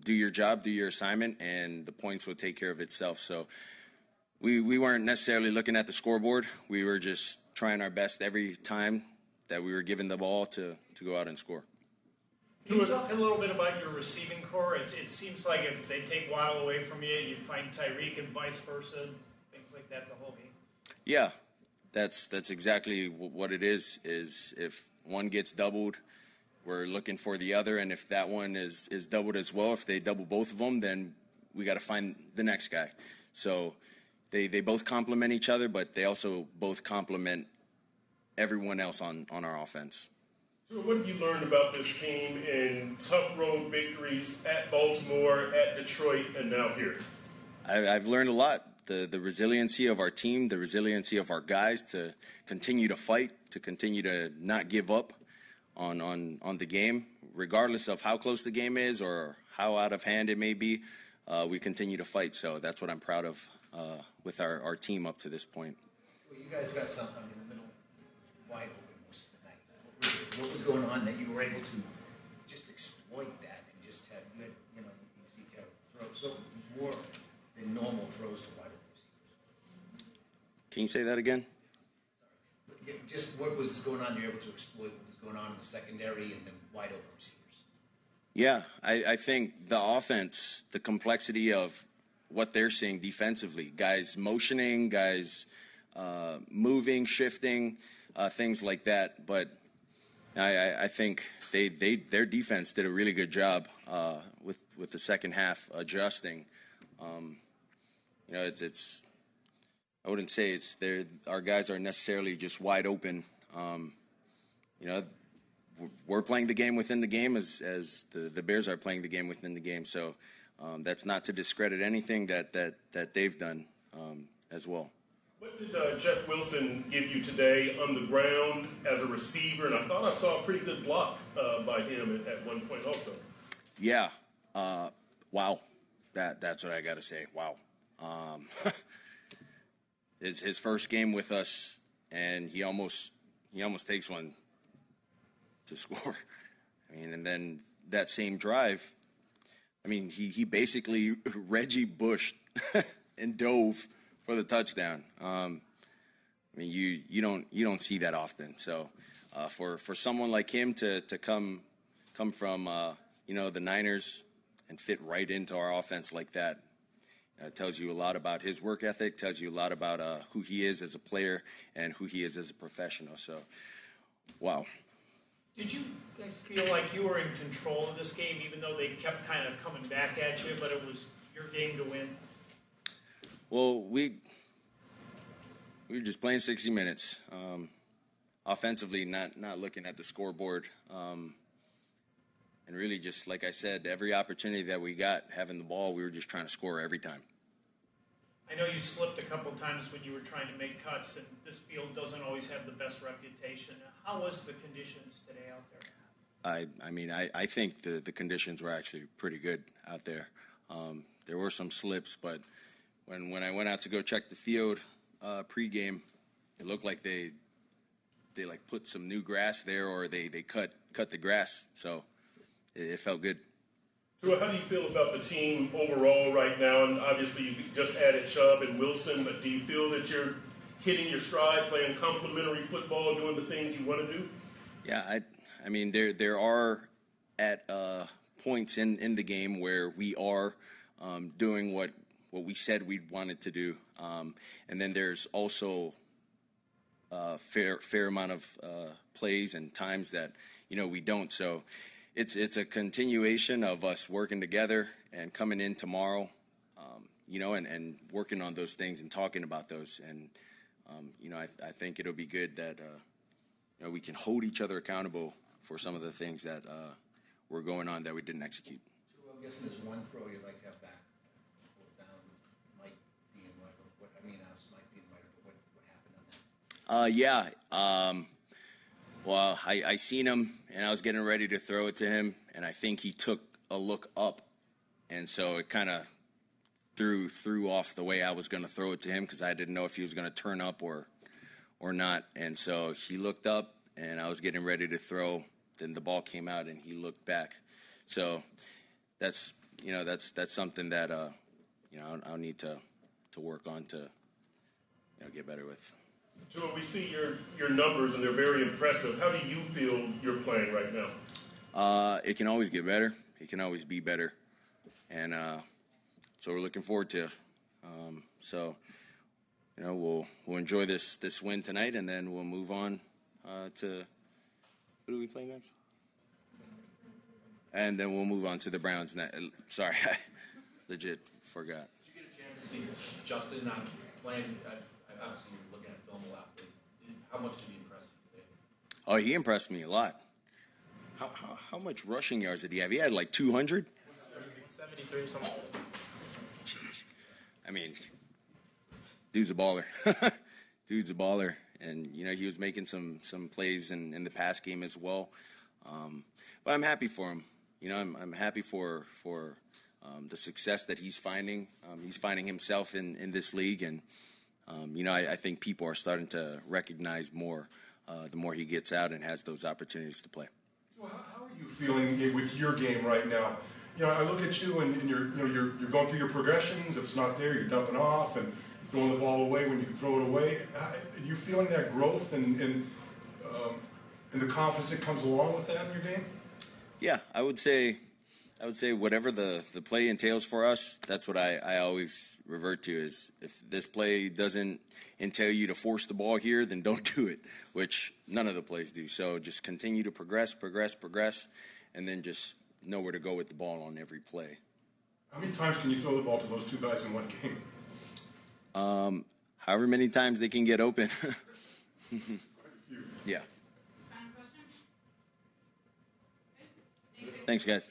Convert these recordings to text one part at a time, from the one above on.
do your job, do your assignment, and the points will take care of itself. So we weren't necessarily looking at the scoreboard. We were just trying our best every time that we were given the ball to go out and score. Can you talk a little bit about your receiving core? It seems like if they take Waddle away from you, you find Tyreek and vice versa, things like that the whole game. Yeah, that's exactly what it is if one gets doubled, we're looking for the other, and if that one is doubled as well, if they double both of them, then we got to find the next guy. So they both complement each other, but they also both complement everyone else on our offense. So what have you learned about this team in tough road victories at Baltimore, at Detroit, and now here? I've learned a lot. The resiliency of our team, the resiliency of our guys to continue to fight, to continue to not give up on the game, regardless of how close the game is or how out of hand it may be. We continue to fight, so that's what I'm proud of with our team up to this point. Well, you guys got something in the middle, wide open most of the night. What was going on that you were able to just exploit that and just have you throw so more than normal throws to wide open receivers? Can you say that again? Sorry. Just what was going on? You're able to exploit what was going on in the secondary and the wide open receivers. Yeah, I think the offense, the complexity of what they're seeing defensively, guys motioning, guys moving, shifting, things like that. But I think their defense did a really good job with the second half adjusting. It's I wouldn't say our guys are necessarily just wide open. We're playing the game within the game as the Bears are playing the game within the game. So that's not to discredit anything that they've done as well. What did Jeff Wilson give you today on the ground as a receiver? And I thought I saw a pretty good block by him at one point also. Yeah. Wow. That's what I got to say. Wow. It's his first game with us, and he almost takes one to score. And then that same drive, he basically Reggie Bushed and dove for the touchdown. You don't see that often. So for someone like him to come from the Niners and fit right into our offense like that, tells you a lot about his work ethic, tells you a lot about who he is as a player and who he is as a professional. So, wow. Did you guys feel like you were in control of this game, even though they kept kind of coming back at you, but it was your game to win? Well, we were just playing 60 minutes. Offensively, not looking at the scoreboard. And really just, like I said, every opportunity that we got having the ball, we were just trying to score every time. I know you slipped a couple times when you were trying to make cuts, and this field doesn't always have the best reputation. How was the conditions today out there? I think the conditions were actually pretty good out there. There were some slips, but when I went out to go check the field pregame, it looked like they like put some new grass there, or they cut the grass. So it felt good. So how do you feel about the team overall right now? And obviously you just added Chubb and Wilson, but do you feel that you're hitting your stride, playing complementary football, doing the things you want to do? Yeah, there are at points in the game where we are doing what we said we wanted to do, and then there's also a fair amount of plays and times that we don't. So it's a continuation of us working together and coming in tomorrow, and working on those things and talking about those. And I think it'll be good that we can hold each other accountable for some of the things that were going on that we didn't execute. So I'm guessing there's one throw you'd like to have back. Fourth down might be in right. Might be in right. But what happened on that? Well, I seen him, and I was getting ready to throw it to him, and I think he took a look up, and so it kind of threw off the way I was going to throw it to him because I didn't know if he was going to turn up or not. And so he looked up, and I was getting ready to throw. Then the ball came out, and he looked back. So that's that's something that I'll need to work on to get better with. Tua, we see your numbers and they're very impressive. How do you feel you're playing right now? It can always get better. It can always be better, and so we're looking forward to. So we'll enjoy this win tonight, and then we'll move on to who do we play next? And then we'll move on to the Browns. Sorry, I legit forgot. Did you get a chance to see Justin not playing? Obviously, you're looking at film a lot, but how much did he impress you today? Oh, he impressed me a lot. How much rushing yards did he have? He had like 200? 73 or something. Jeez. I mean, dude's a baller. Dude's a baller. And, he was making some plays in the pass game as well. But I'm happy for him. I'm happy for the success that he's finding. He's finding himself in this league. And, I think people are starting to recognize more the more he gets out and has those opportunities to play. Well, how are you feeling with your game right now? I look at you and you're going through your progressions. If it's not there, you're dumping off and throwing the ball away when you can throw it away. Are you feeling that growth and the confidence that comes along with that in your game? Yeah, I would say whatever the play entails for us, that's what I always revert to is if this play doesn't entail you to force the ball here, then don't do it, which none of the plays do. So just continue to progress, and then just know where to go with the ball on every play. How many times can you throw the ball to those two guys in one game? However many times they can get open. Yeah. Thanks, guys.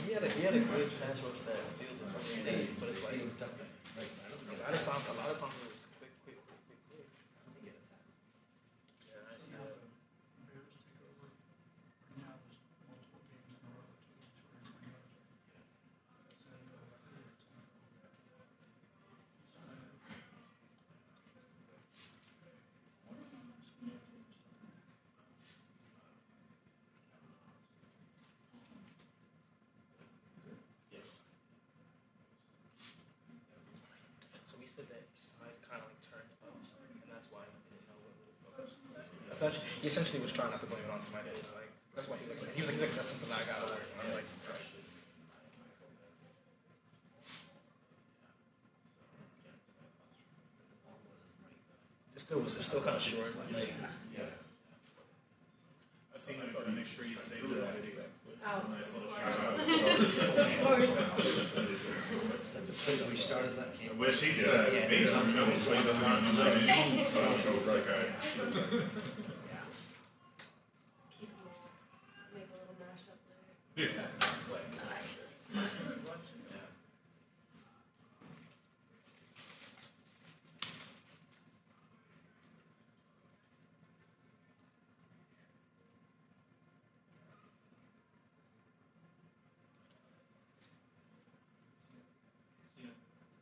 He had a good pass rush that field to try, but it's like a lot of times it was quick. Yeah, I see that. So we said that side kind of like turned up, and that's why he didn't know what he essentially was trying not to blame it on somebody else. Like that's why he was like that's something I got over. I was like, it's still kind of short. Like, yeah. I think I thought to make sure you say that. Nice little We started that game. I wish he said, maybe I'm going to play the line. Make a little mashup later. Yeah.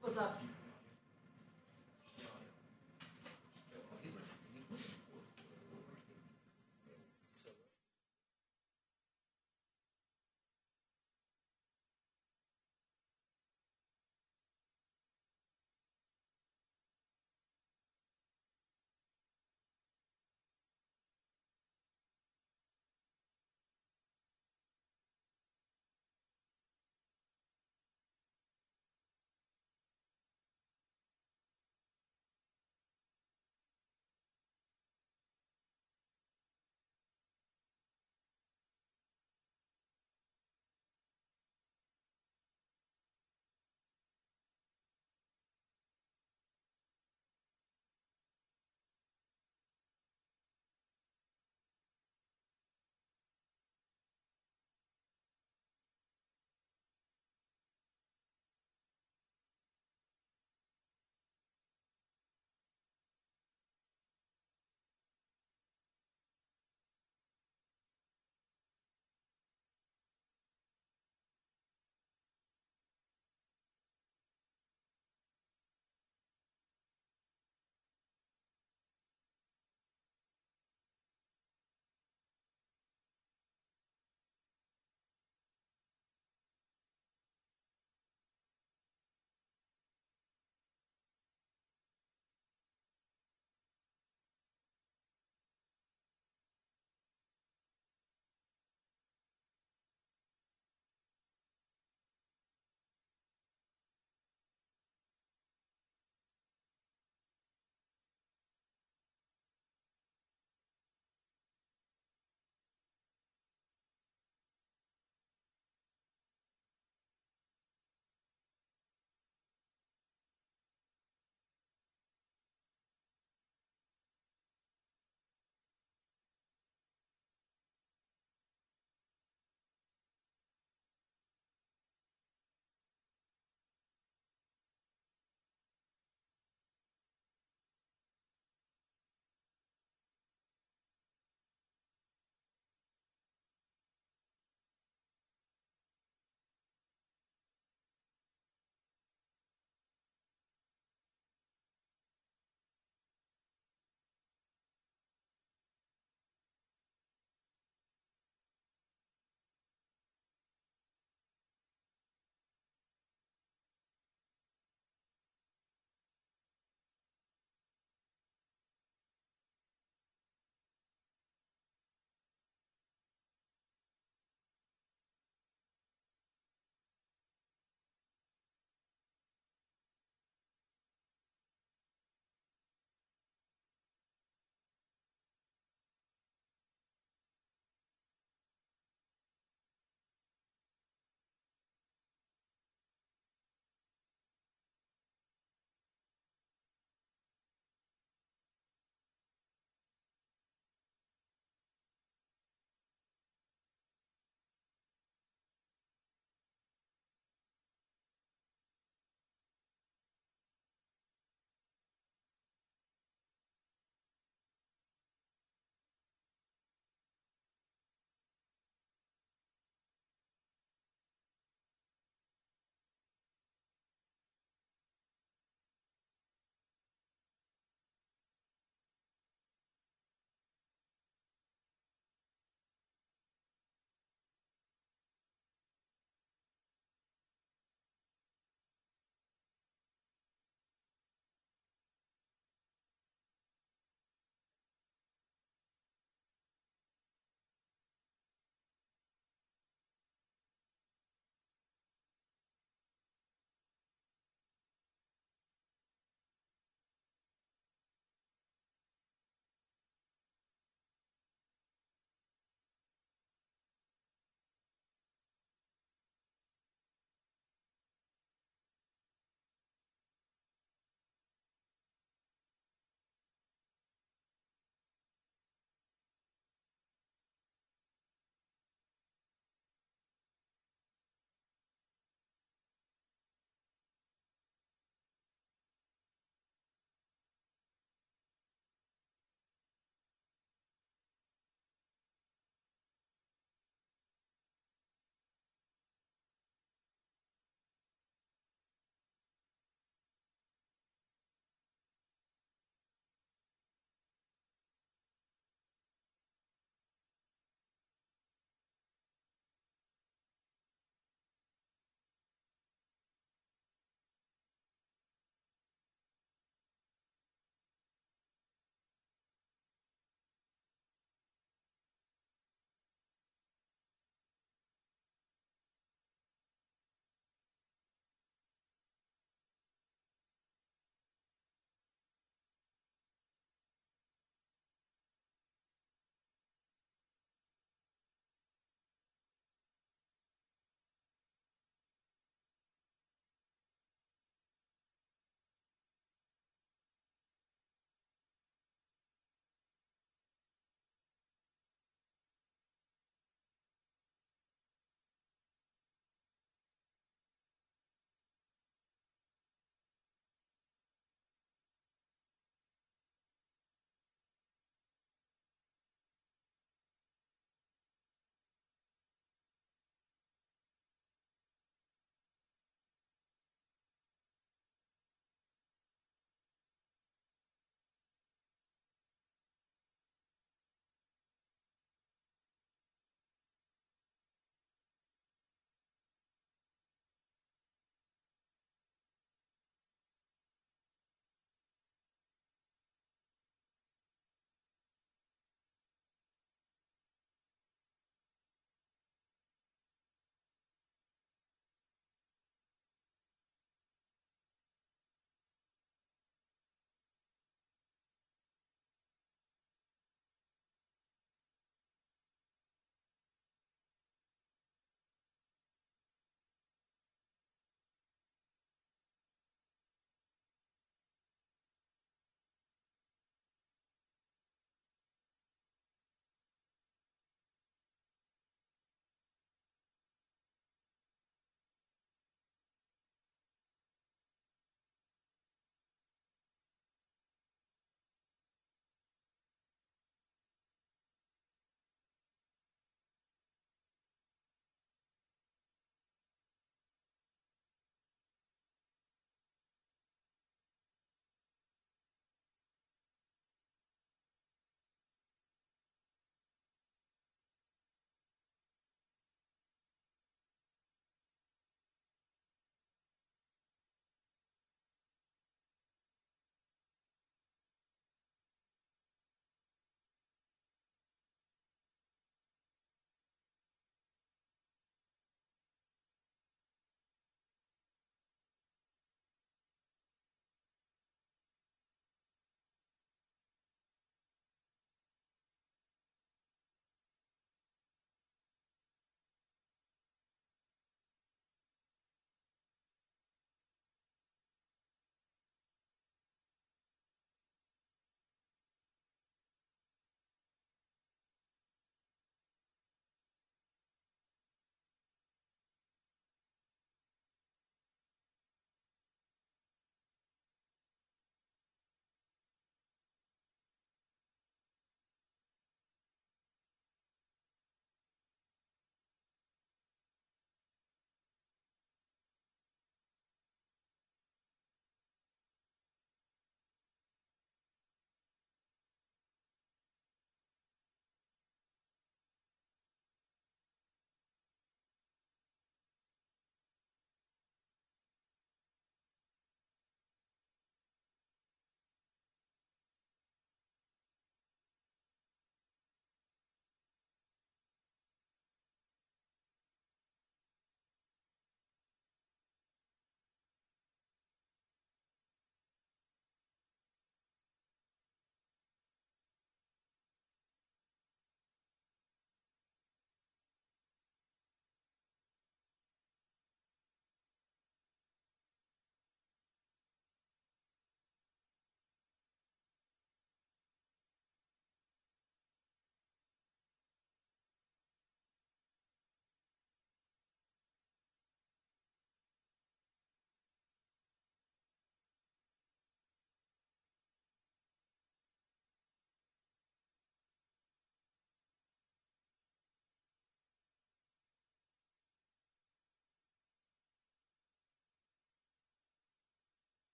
What's up?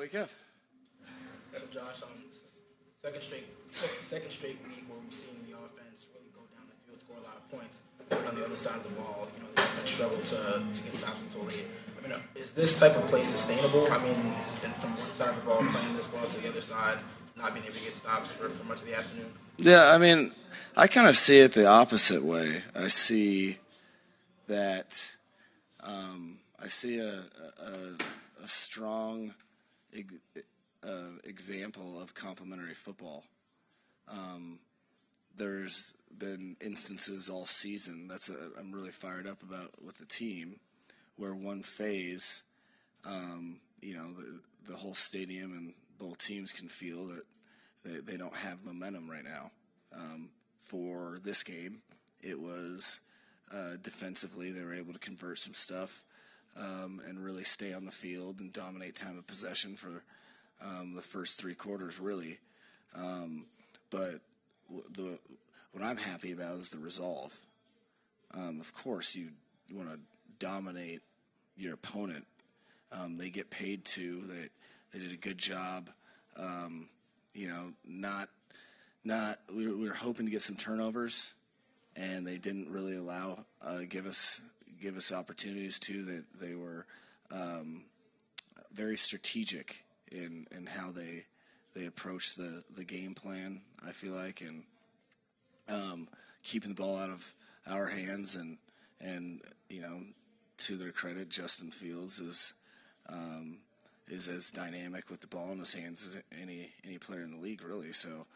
Wake up. So Josh, second straight week where we've seen the offense really go down the field, score a lot of points. But on the other side of the ball, the offense struggled to get stops until late. I mean, is this type of play sustainable? I mean, from one side of the ball playing this ball to the other side, not being able to get stops for much of the afternoon. Yeah, I mean, I kind of see it the opposite way. I see that I see a strong example of complementary football. There's been instances all season I'm really fired up about with the team, where one phase, the whole stadium and both teams can feel that they don't have momentum right now. For this game, it was defensively they were able to convert some stuff and really stay on the field and dominate time of possession for the first three quarters, really. But what I'm happy about is the resolve. Of course, you want to dominate your opponent. They get paid to. They did a good job. We were hoping to get some turnovers, and they didn't really allow give us opportunities to. They were very strategic in how they approached the game plan, I feel like, and keeping the ball out of our hands and to their credit, Justin Fields is as dynamic with the ball in his hands as any player in the league, really. So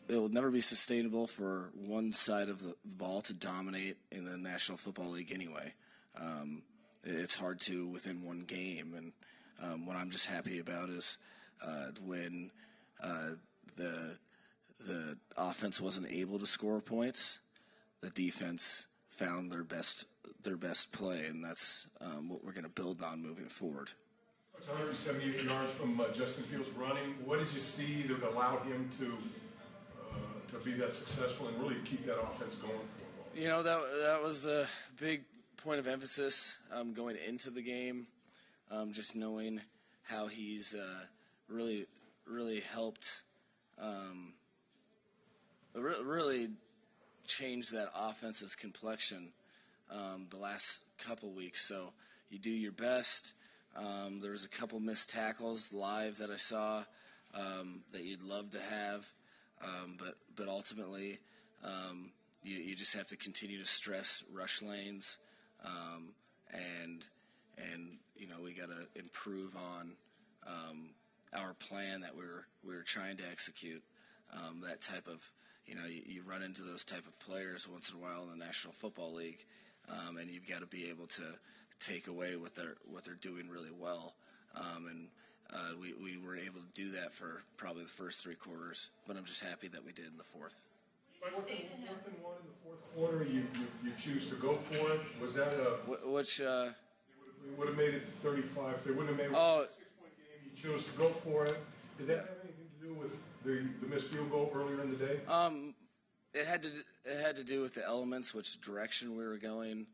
it'll never be sustainable for one side of the ball to dominate in the National Football League anyway. It's hard to within one game, and what I'm just happy about is when the offense wasn't able to score points, the defense found their best play, and that's what we're going to build on moving forward. 178 yards from Justin Fields running. What did you see that allowed him to be that successful and really keep that offense going for him? That was the big point of emphasis going into the game. Just knowing how he's really helped really change that offense's complexion the last couple weeks. So you do your best. There was a couple missed tackles live that I saw that you'd love to have, but ultimately you just have to continue to stress rush lanes, and we got to improve on our plan that we were trying to execute. That type of you run into those type of players once in a while in the National Football League, and you've got to be able to take away what they're doing really well, and we were able to do that for probably the first three quarters. But I'm just happy that we did in the fourth. Fourth and 1 in the fourth quarter, you choose to go for it. Was that which? It would have made it 35. They wouldn't have made it a 6-point game. You chose to go for it. Did that have anything to do with the missed field goal earlier in the day? It had to do with the elements, which direction we were going.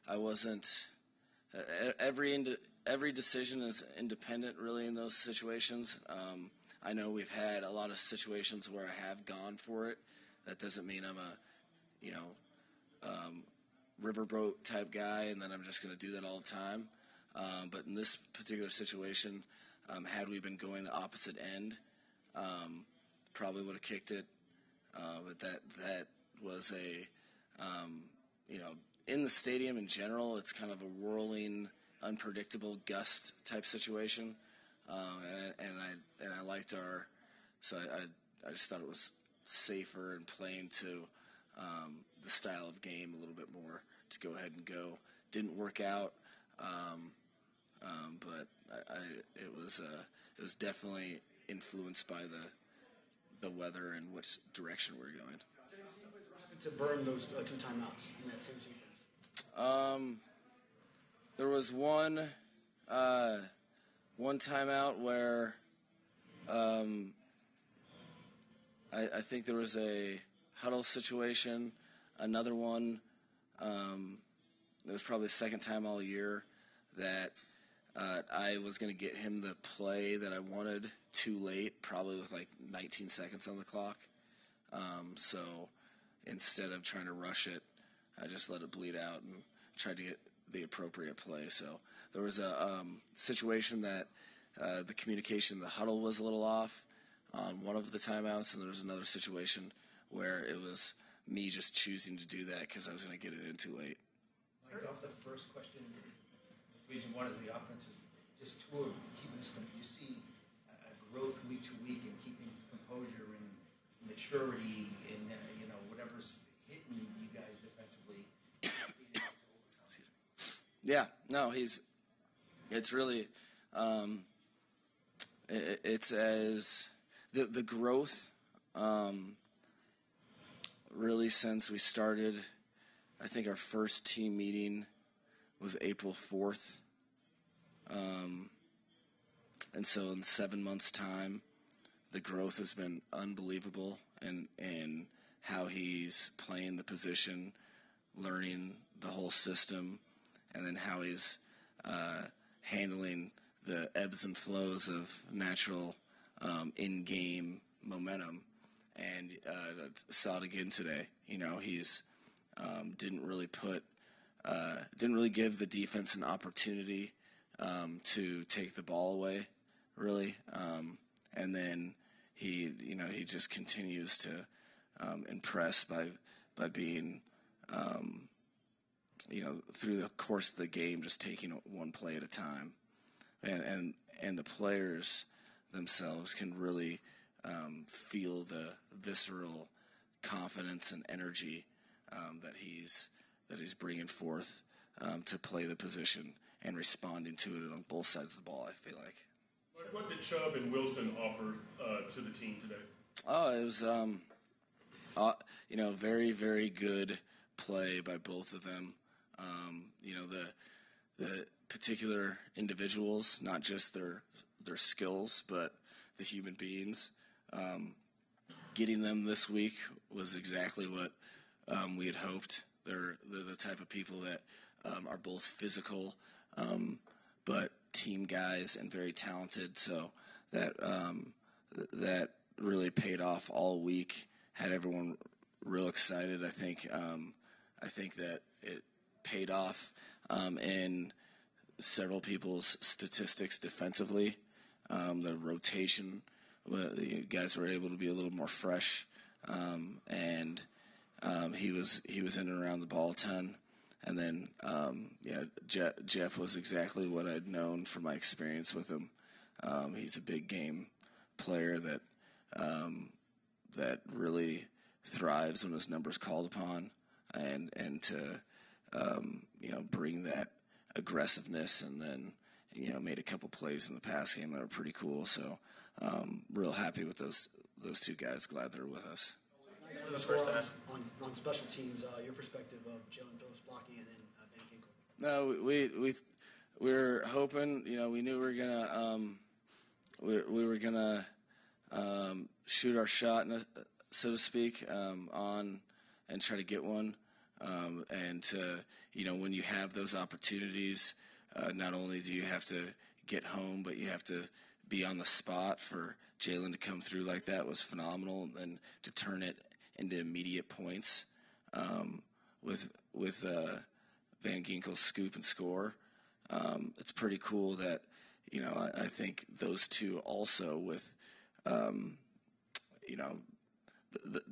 I wasn't. Every decision is independent, really, in those situations. I know we've had a lot of situations where I have gone for it. That doesn't mean I'm a riverboat type guy, and then I'm just going to do that all the time. But in this particular situation, had we been going the opposite end, probably would have kicked it. But that was in the stadium in general, it's kind of a whirling, unpredictable gust type situation. And I liked so I just thought it was safer and playing to the style of game a little bit more to go ahead and go. Didn't work out, but it was definitely influenced by the weather and which direction we're going. To burn those 2 timeouts in that same sequence. There was one timeout where I think there was a huddle situation. Another one it was probably the second time all year that I was going to get him the play that I wanted too late, probably with like 19 seconds on the clock. So instead of trying to rush it, I just let it bleed out and tried to get the appropriate play. So there was a situation that the communication in the huddle was a little off on one of the timeouts, and there was another situation where it was me just choosing to do that because I was going to get it in too late. Mike, off the first question, reason one is the offense is just two of keeping this. You see growth week to week and keeping composure and maturity and whatever's hitting you guys defensively. Yeah, no, it's really, it's as the growth, really since we started. I think our first team meeting was April 4th. And so in 7 months' time, the growth has been unbelievable and how he's playing the position, learning the whole system, and then how he's handling the ebbs and flows of natural in-game momentum. And saw it again today. He's didn't really give the defense an opportunity to take the ball away, really. And then he just continues to impress by being, through the course of the game, just taking one play at a time. And the players themselves can really feel the visceral confidence and energy that he's bringing forth to play the position and responding to it on both sides of the ball, I feel like. What did Chubb and Wilson offer to the team today? Oh, it was very, very good play by both of them. The particular individuals, not just their skills, but the human beings. Getting them this week was exactly what we had hoped. They're the type of people that are both physical, but team guys and very talented. So that really paid off all week. Had everyone real excited. I think that it paid off in several people's statistics defensively. The rotation, the guys were able to be a little more fresh, and he was in and around the ball a ton. And then Jeff was exactly what I'd known from my experience with him. He's a big game player that really thrives when his number's called upon, and to bring that aggressiveness, and then made a couple plays in the pass game that were pretty cool. So real happy with those two guys. Glad they're with us. Nice score on special teams. Your perspective of Jalen Phillips blocking and then Van Ginkel. No, we were hoping. We knew we were gonna shoot our shot, so to speak, on and try to get one. And to when you have those opportunities, not only do you have to get home, but you have to be on the spot. For Jalen to come through like that was phenomenal, and then to turn it into immediate points with Van Ginkel's scoop and score. It's pretty cool that I think those two also with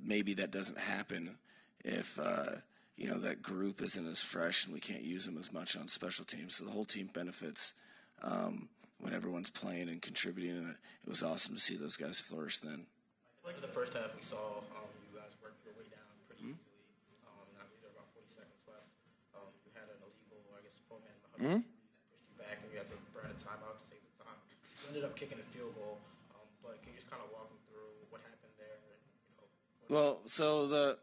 maybe that doesn't happen if that group isn't as fresh and we can't use them as much on special teams. So the whole team benefits when everyone's playing and contributing, and it was awesome to see those guys flourish then. Like in the first half, we saw you guys work your way down pretty easily. I believe there were about 40 seconds left. You had an illegal, I guess, four-man that pushed you back, and you had to burn a timeout to save the time. You ended up kicking a field goal, but can you just kind of walk me through what happened there? Well, so the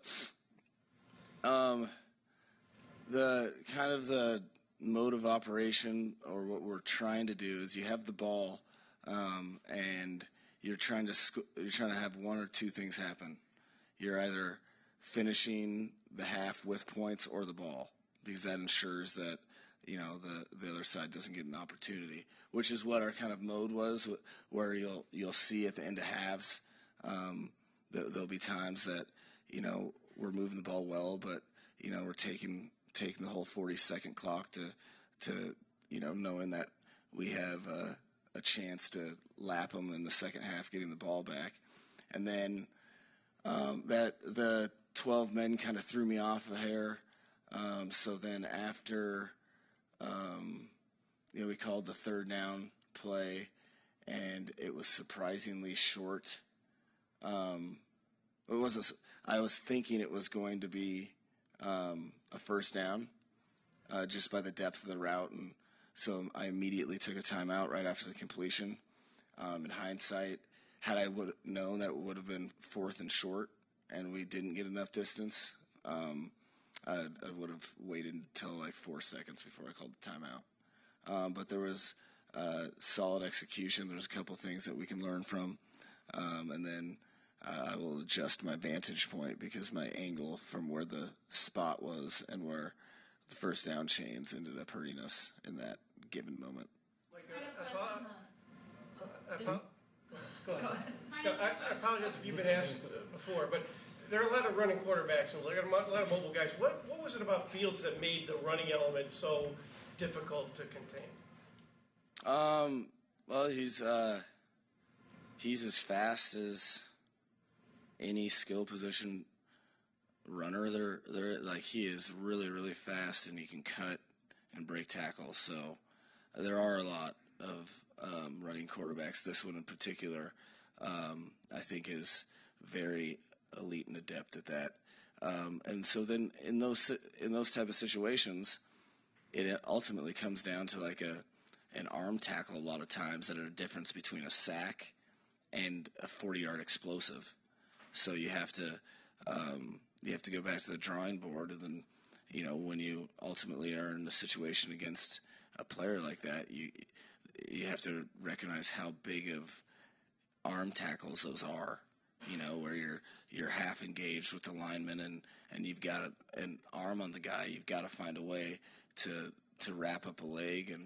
kind of the mode of operation, or what we're trying to do, is you have the ball, and you're trying to have one or two things happen. You're either finishing the half with points or the ball. because that ensures that the other side doesn't get an opportunity, which is what our kind of mode was, where you'll see at the end of halves, there'll be times that we're moving the ball well, but we're taking the whole 40-second clock to knowing that we have a chance to lap them in the second half, getting the ball back, and then that the 12 men kind of threw me off a hair. So then after, we called the third down play, and it was surprisingly short. I was thinking it was going to be a first down, just by the depth of the route, and so I immediately took a timeout right after the completion. In hindsight, had I would known that it would have been fourth and short, and we didn't get enough distance, I would have waited until like 4 seconds before I called the timeout. But there was solid execution. There's a couple things that we can learn from, and then I will adjust my vantage point because my angle from where the spot was and where the first down chains ended up hurting us in that given moment. Go ahead. I apologize if you've been asked before, but there are a lot of running quarterbacks and a lot of mobile guys. What was it about Fields that made the running element so difficult to contain? Well, he's as fast as any skill position runner. They're like, he is really, really fast, and he can cut and break tackles. So there are a lot of running quarterbacks. This one in particular, I think, is very elite and adept at that. And so then in those type of situations, it ultimately comes down to like an arm tackle a lot of times that are a difference between a sack and a 40-yard explosive. So you have to go back to the drawing board, and then when you ultimately are in a situation against a player like that, you have to recognize how big of arm tackles those are. Where you're half engaged with the lineman and you've got an arm on the guy. You've got to find a way to wrap up a leg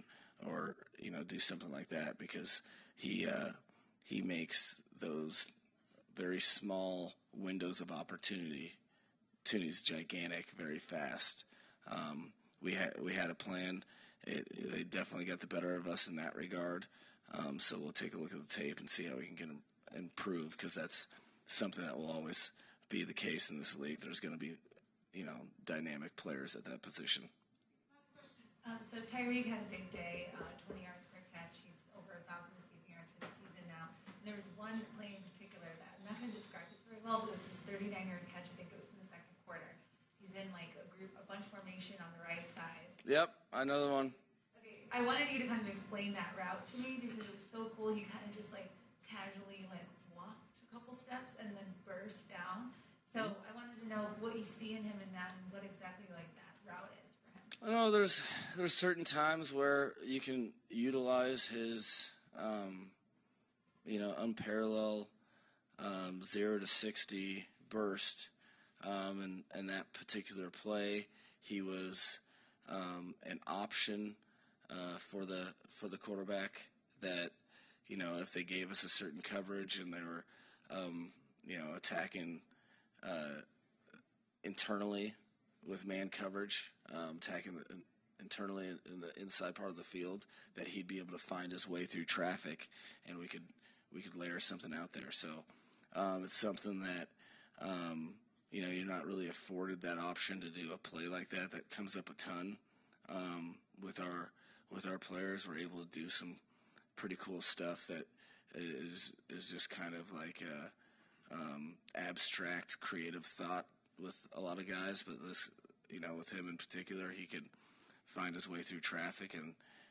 or do something like that, because he makes those very small windows of opportunity gigantic very fast. We had a plan. They definitely got the better of us in that regard. So we'll take a look at the tape and see how we can get them improved, because that's something that will always be the case in this league. There's going to be, dynamic players at that position. So Tyreek had a big day, 20 yards per catch. He's over 1,000 receiving yards for the season now. And there was one play in particular that I'm not going to describe this very well, but it was his 39-yard catch. I think it was in the second quarter. He's in like a bunch formation on the right side. Yep, another one. Okay, I wanted you to kind of explain that route to me because it was so cool. He kind of just like casually like walked a couple steps and then burst down. So I wanted to know what you see in him in that and what exactly like that route is for him. I know there's certain times where you can utilize his unparalleled 0 to 60 burst. And that particular play, he was an option for the quarterback that, if they gave us a certain coverage and they were, attacking internally with man coverage, attacking internally in the inside part of the field, that he'd be able to find his way through traffic, and we could layer something out there. So it's something that you're not really afforded that option to do a play like that. That comes up a ton with our players. We're able to do some pretty cool stuff that is just kind of like abstract creative thought with a lot of guys, but this, with him in particular, he could find his way through traffic,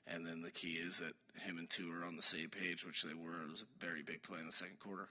and then the key is that him and two are on the same page, which they were. It was a very big play in the second quarter.